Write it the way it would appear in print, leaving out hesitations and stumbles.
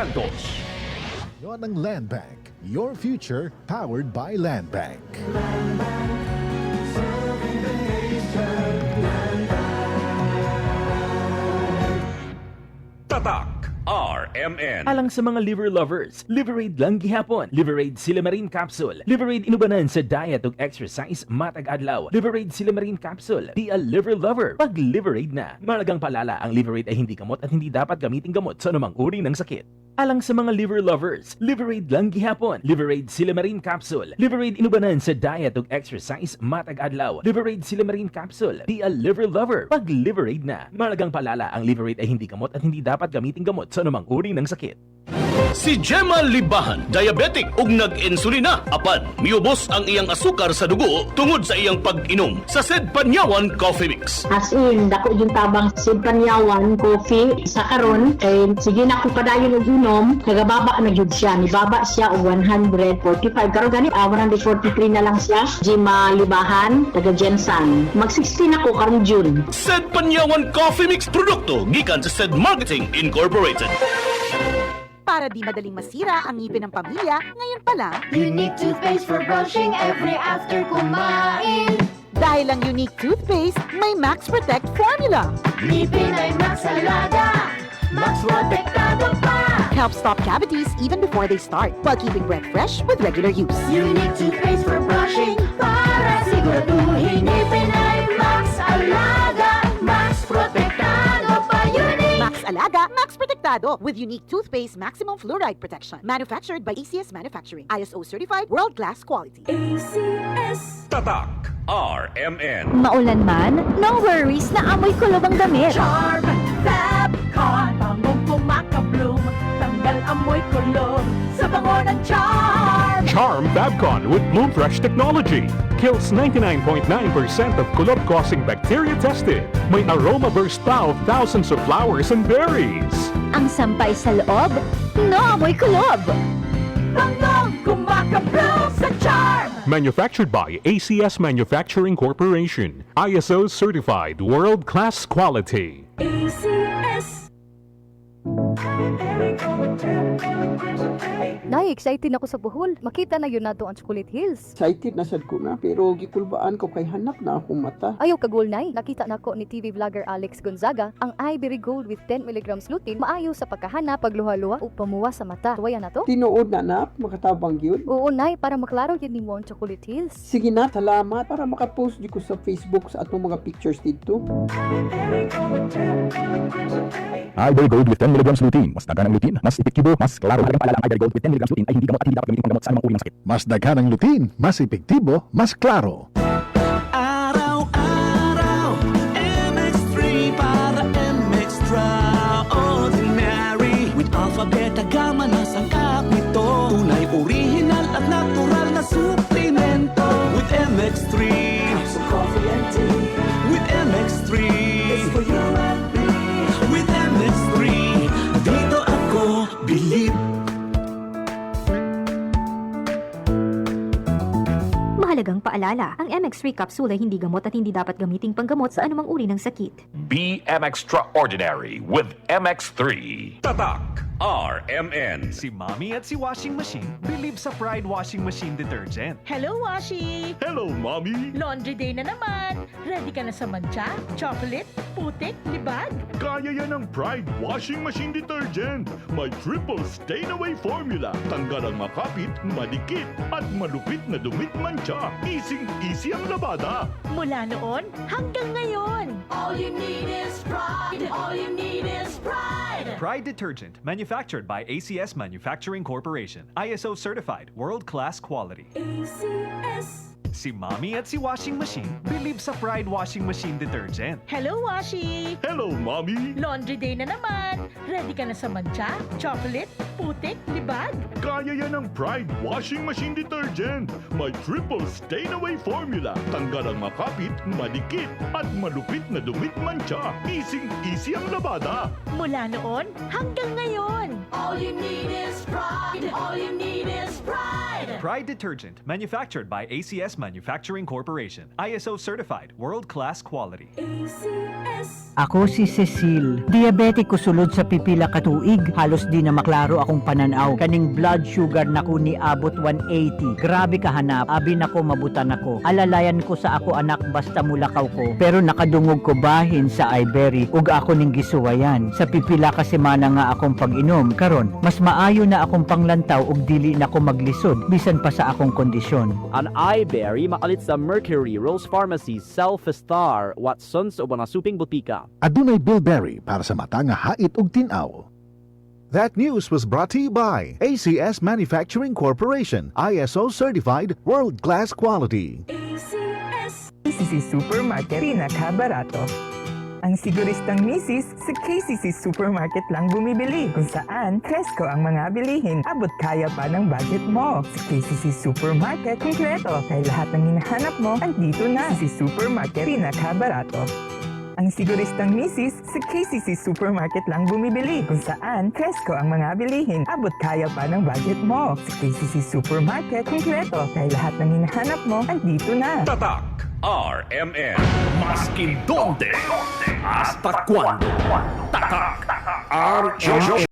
Santos. Yon ang Land Bank. Your future powered by Land Bank. Tatak RMN. Alang sa mga liver lovers, Liverade lang gihapon. Liverade Silimarin Capsule. Liverade inubanan sa diet ug exercise matag adlaw. Liverade Silimarin Capsule. Di a liver lover pag Liverade na. Malagang palala, ang Liverade ay hindi gamot at hindi dapat gamitin gamot sa anumang uri ng sakit. Alang sa mga liver lovers, Liverade lang gihapon. Liverade Silimarin Capsule. Liverade inubanan sa diet ug exercise matag adlaw. Liverade Silimarin Capsule. Di a liver lover pag Liverade na. Malagang palala, ang Liverade ay hindi gamot at hindi dapat gamitin gamot sa anumang uri ng sakit. Si Gemma Libahan, diabetic ug nag-insulina. Apan, miubos ang iyang asukar sa dugo tungod sa iyang pag-inom sa Sed Panyawan Coffee Mix. As in, dako yung tabang Sed Panyawan coffee sa karon kay sige na ko padayon og inom, nagababa na gyud siya. Nibaba siya og 145. Karon gani 143 na lang siya. Gemma Libahan, taga Jensan. Mag-16 ako karong June. Sed Panyawan Coffee Mix produkto gikan sa Sed Marketing Incorporated. Para di madaling masira ang ngipin ng pamilya, ngayon pa lang, Unique toothpaste for brushing every after kumain. dahil ang unique toothpaste, may Max Protect formula. Ngipin ay Max Alaga, Max Protektado pa. Help stop cavities even before they start, while keeping breath fresh with regular use. Unique toothpaste for brushing para siguraduhin ngipin ay Max Alaga, Max Protektado pa. Unique. Max Alaga, Max Protectado with unique toothpaste maximum fluoride protection. Manufactured by ACS Manufacturing. ISO certified world-class quality. ACS. Tatak RMN. Maulan man, no worries na amoy kulob ang damit. Charm, Fabcon, bangong kumakabloom, tanggal amoy kulog sa bango ng Charm. Charm Babcon with Bloom Fresh technology kills 99.9% of kulob-causing bacteria tested. May aroma burst pa of thousands of flowers and berries. Ang sampay sa loob, no amoy kulob. Bangong kumakabloom sa Charm. Manufactured by ACS Manufacturing Corporation. ISO certified world-class quality. ACS. Nay, excited ako sa Bohol. Makita na yun nato ang Chocolate Hills. Excited na sad ko na, pero gikulbaan ko kay hanak na akong mata. Ayaw kagol, Nay. Nakita na ko ni TV vlogger Alex Gonzaga ang Ivory Gold with 10 mg lutein maayo sa pagkahana, pagluha-luha o pamuwa sa mata. Tuwaya na to? Tinuod na, makatabang yun. Oo, Nay, para maklaro yun ni mo ang Chocolate Hills. Sige na, salamat para makapost di ko sa Facebook sa atong mga pictures dito. Ivory Gold with 10 mg lutein. Mas daghan ang lutein, mas epektibo, mas klaro. Halagang paalala, ang Ivory Gold with 10 mg lutein ay hindi gamot at hindi dapat gamitin panggamot sa anumang uri ng sakit. Mas daghan ang lutein, mas epektibo, mas klaro. Araw-araw, MX3 para MX-Traordinary. With alpha, beta, gamma na sangkap nito. Tunay, original at natural na suplemento. With MX3, Capsule coffee and tea. with MX3, It's for you and me. with MX3, dito ako bilib. Mahalagang paalala, ang MX3 capsule ay hindi gamot at hindi dapat gamiting panggamot sa anumang uri ng sakit. Be extraordinary with MX3. Tatak RMN. Si Mommy at si Washing Machine believe sa Pride Washing Machine Detergent. Hello, Washi! Hello, Mommy! Laundry day na naman. Ready ka na sa mancha, chocolate, putik, libag? Kaya yan ang Pride Washing Machine Detergent. May triple stain-away formula. Tanggal ang makapit, madikit, at malupit na dumit mancha. Easy ang labada. Mula noon hanggang ngayon. All you need is pride. All you need is pride. Pride Detergent, manufactured by ACS Manufacturing Corporation. ISO certified, world-class quality. ACS. Si Mommy at si Washing Machine believe sa Pride Washing Machine Detergent. Hello, Washi! Hello, Mommy! Laundry day na naman. Ready ka na sa mancha, chocolate, putik, libag? Kaya yan ang Pride Washing Machine Detergent. May triple stain-away formula. Tanggal ang makapit, madikit, at malupit na dumit mancha. Easy ang labada. Mula noon hanggang ngayon. All you need is pride. All you need is pride. Pride detergent, manufactured by ACS Manufacturing Corporation. ISO certified, world-class quality. Ako si Cecil. Diabetic ko sulod sa pipila katuig. Halos di na maklaro akong pananaw. Kaning blood sugar nako ni abot 180. Grabe kahanap. Abi nako mabutan ako. Alalayan ko sa ako anak basta mulakaw ko. Pero nakadungog ko bahin sa Ibery. Ug ako ning gisuwayan. Sa pipila ka semana nga akong pag-inom. Karon, mas maayo na akong panglantaw ug dili na ko maglisod. Bisan pa sa akong kondisyon. An Ibery makalit sa Mercury, Rose Pharmacy, Self-Star, Watsons o mga suping butika. Adunay Bilberry para sa mata nga hait ug tinaw. That news was brought to you by ACS Manufacturing Corporation, ISO certified, world-class quality. KCC Supermarket, pinakabarato. Ang siguristang misis, sa KCC Supermarket lang bumibili. Kung saan, presko ang mga bilihin. Abot kaya pa ng budget mo. Sa KCC Supermarket, kumpleto. Kaya lahat ng hinahanap mo, andito na. KCC Supermarket, pinakabarato. Ang siguristang misis, sa KCC Supermarket lang bumibili. Kung saan, presko ang mga bilihin. Abot kaya pa ng budget mo. Sa KCC Supermarket, kumpleto. Kaya lahat ng hinahanap mo, andito na. Tatak RMN. Maskin donde, hasta cuando. Tatak RMN.